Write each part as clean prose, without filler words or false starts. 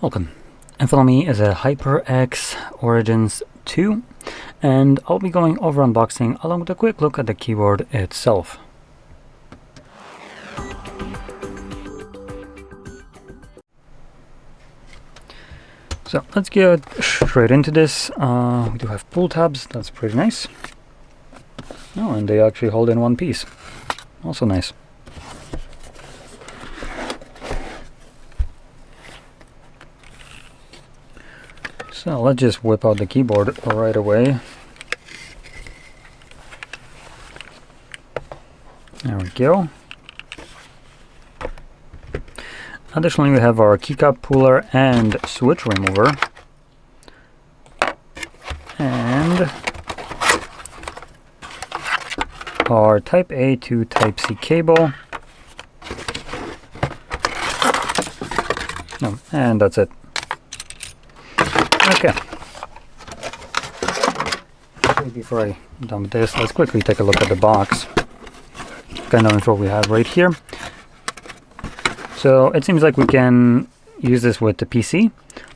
Welcome. In front of me is a HyperX Origins 2, and I'll be going over unboxing along with a quick look at the keyboard itself. So let's get straight into this. We do have pull tabs, that's pretty nice. Oh, and they actually hold in one piece. Also nice. So let's just whip out the keyboard right away. There we go. Additionally, we have our keycap puller and switch remover. And our Type A to Type C cable. No, and that's it. Okay. Before I'm done with this, let's quickly take a look at the box. Kind of info we have right here. So it seems like we can use this with the PC,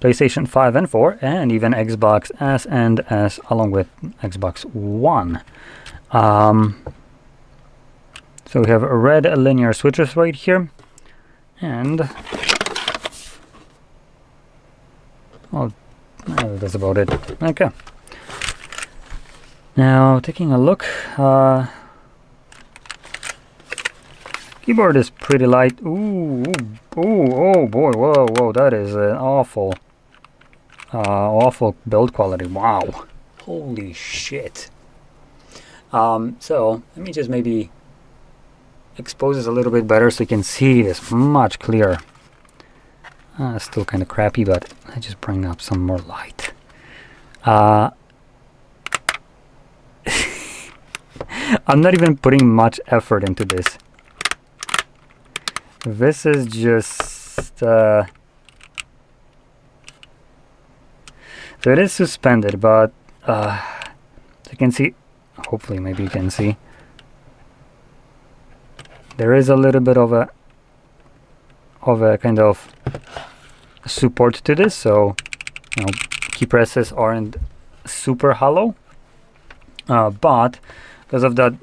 PlayStation 5 and 4, and even Xbox S and S along with Xbox One. So we have red linear switches right here, and well, that's about it. Okay. Now taking a look, keyboard is pretty light. Ooh, oh boy, whoa, that is an awful build quality. Wow, holy shit. So let me just maybe expose this a little bit better so you can see this much clearer. Still kind of crappy, but I just bring up some more light. I'm not even putting much effort into this. This is just so it is suspended, but you can see, hopefully maybe you can see, there is a little bit of a kind of support to this, so you know, key presses aren't super hollow, but because of that,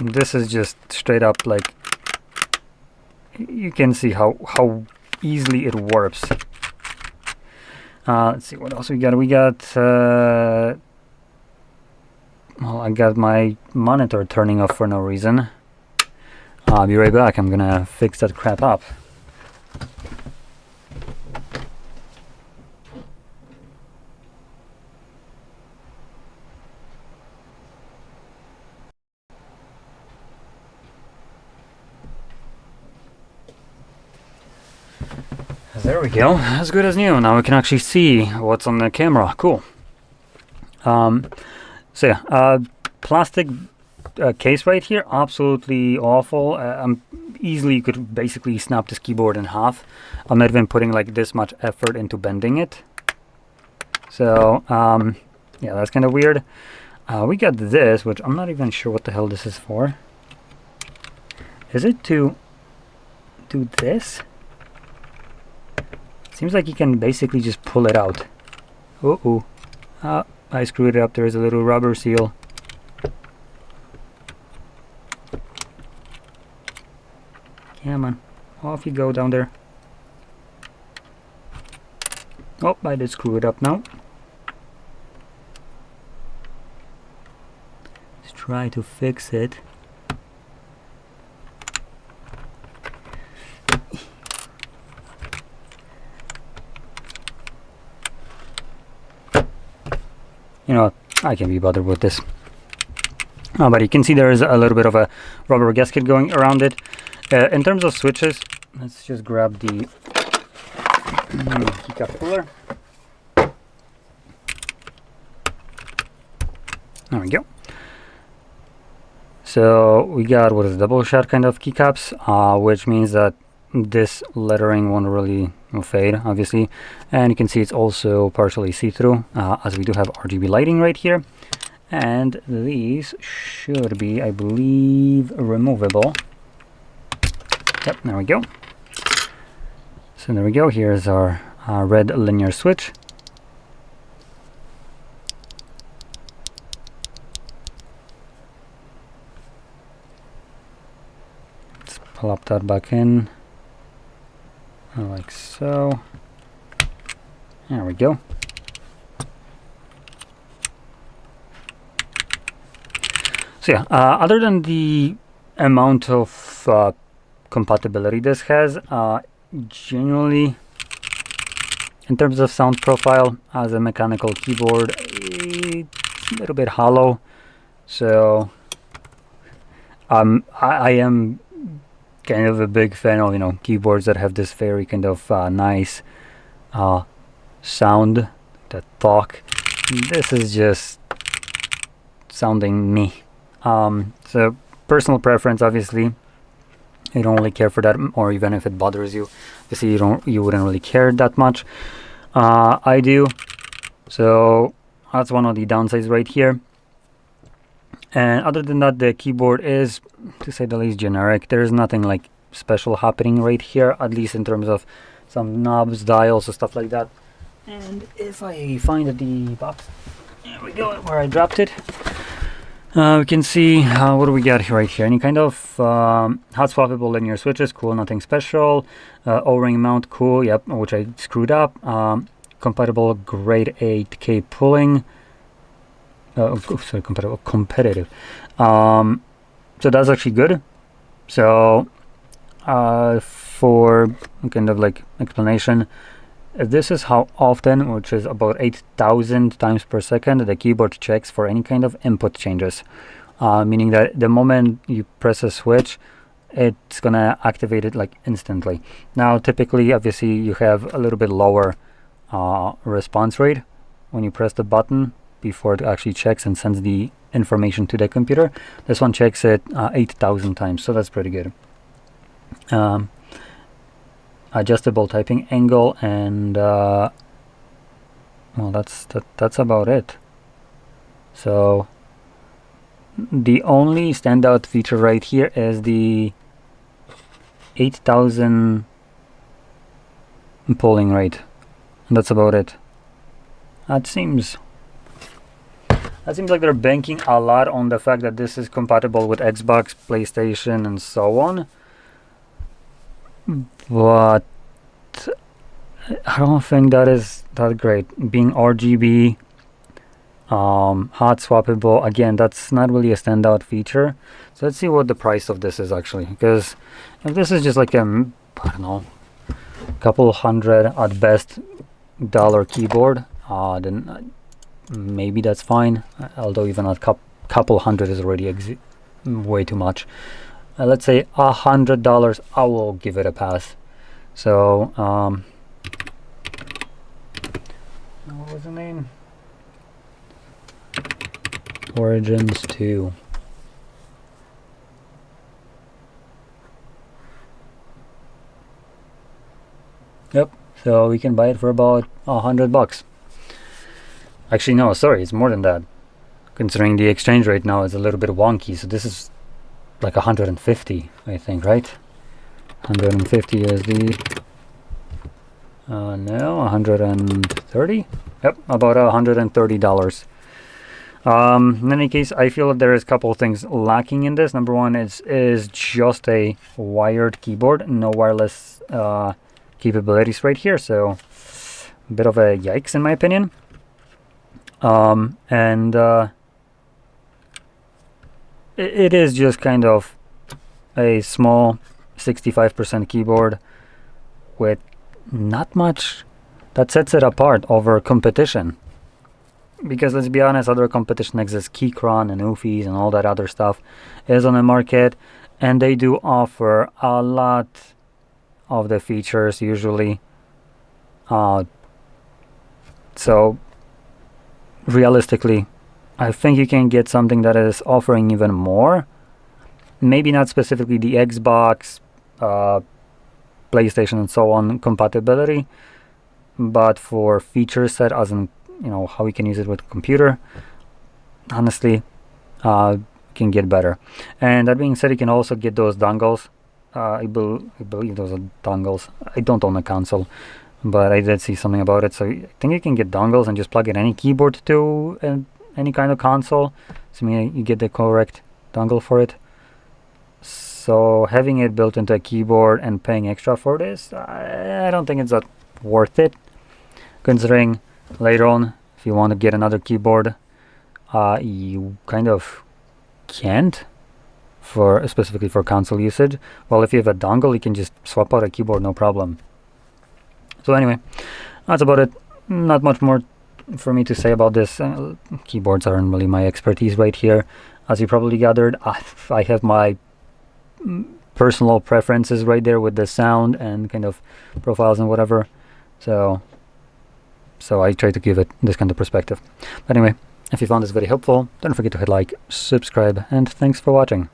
this is just straight up, like, you can see how easily it warps. Let's see what else we got. We got well, I got my monitor turning off for no reason. I'll be right back. I'm gonna fix that crap up. There we go, as good as new. Now we can actually see what's on the camera. Cool. So yeah, plastic case right here, absolutely awful. Easily could basically snap this keyboard in half. I'm not even putting like this much effort into bending it. So yeah, that's kind of weird. We got this, which I'm not even sure what the hell this is for. Is it to do this? Seems like you can basically just pull it out. I screwed it up. There is a little rubber seal. Come on, off you go down there. Oh, I did screw it up now. Let's try to fix it. You know what, I can be bothered with this. But you can see there is a little bit of a rubber gasket going around it. In terms of switches, let's just grab the keycap puller. There we go. So we got what is double shot kind of keycaps, which means that this lettering won't really fade, obviously, and you can see it's also partially see-through, as we do have RGB lighting right here, and these should be, I believe, removable. Yep, there we go. So there we go. Here's our red linear switch. Let's plop that back in, like so. There we go. So yeah, other than the amount of compatibility this has, genuinely, in terms of sound profile, as a mechanical keyboard, it's a little bit hollow. So I am kind of a big fan of, you know, keyboards that have this very kind of nice sound, that talk. This is just sounding me. So personal preference, obviously. You don't really care for that, or even if it bothers you, obviously you wouldn't really care that much. I do, so that's one of the downsides right here. And other than that, the keyboard is, to say the least, generic. There's nothing like special happening right here, at least in terms of some knobs, dials, or stuff like that. And if I find the box, there we go, where I dropped it. We can see what do we got right here. Any kind of hot-swappable linear switches, cool, nothing special. O-ring mount, cool, yep, which I screwed up. Compatible grade 8K pulling. Sorry, competitive. So that's actually good. So for kind of like explanation, if this is how often, which is about 8,000 times per second, the keyboard checks for any kind of input changes, meaning that the moment you press a switch, it's gonna activate it like instantly. Now typically, obviously, you have a little bit lower response rate when you press the button before it actually checks and sends the information to the computer. This one checks it 8,000 times, so that's pretty good. Adjustable typing angle, and well, that's about it. So the only standout feature right here is the 8,000 polling rate, and that's about it. That seems like they're banking a lot on the fact that this is compatible with Xbox, PlayStation, and so on. But I don't think that is that great. Being RGB, hot swappable, again, that's not really a standout feature. So let's see what the price of this is actually, because if this is just like a, I don't know, couple hundred at best dollar keyboard, then maybe that's fine, although even a couple hundred is already way too much. Let's say $100, I will give it a pass. So what was the name? Origins 2. Yep, so we can buy it for about $100. Actually, no, sorry, it's more than that. Considering the exchange rate now is a little bit wonky, so this is like 150, I think, right? 150 USD. No, 130. Yep, about $130. In any case, I feel that there is a couple of things lacking in this. Number one is just a wired keyboard, no wireless capabilities right here, so a bit of a yikes in my opinion. It is just kind of a small 65% keyboard with not much that sets it apart over competition. Because let's be honest, other competition exists. Keychron and Oofy's and all that other stuff is on the market, and they do offer a lot of the features usually. So realistically, I think you can get something that is offering even more. Maybe not specifically the Xbox, PlayStation, and so on compatibility, but for feature set, as in, you know, how we can use it with a computer, honestly, can get better. And that being said, you can also get those dongles. I believe those are dongles. I don't own a console, but I did see something about it. So I think you can get dongles and just plug in any keyboard to any kind of console, assuming you get the correct dongle for it. So having it built into a keyboard and paying extra for this, I don't think it's that worth it, considering later on if you want to get another keyboard, you kind of can't, for specifically for console usage. Well, if you have a dongle, you can just swap out a keyboard, no problem. So anyway, that's about it. Not much more for me to say about this. Keyboards aren't really my expertise right here. As you probably gathered, I have my personal preferences right there with the sound and kind of profiles and whatever. So I try to give it this kind of perspective. But anyway, if you found this video helpful, don't forget to hit like, subscribe, and thanks for watching.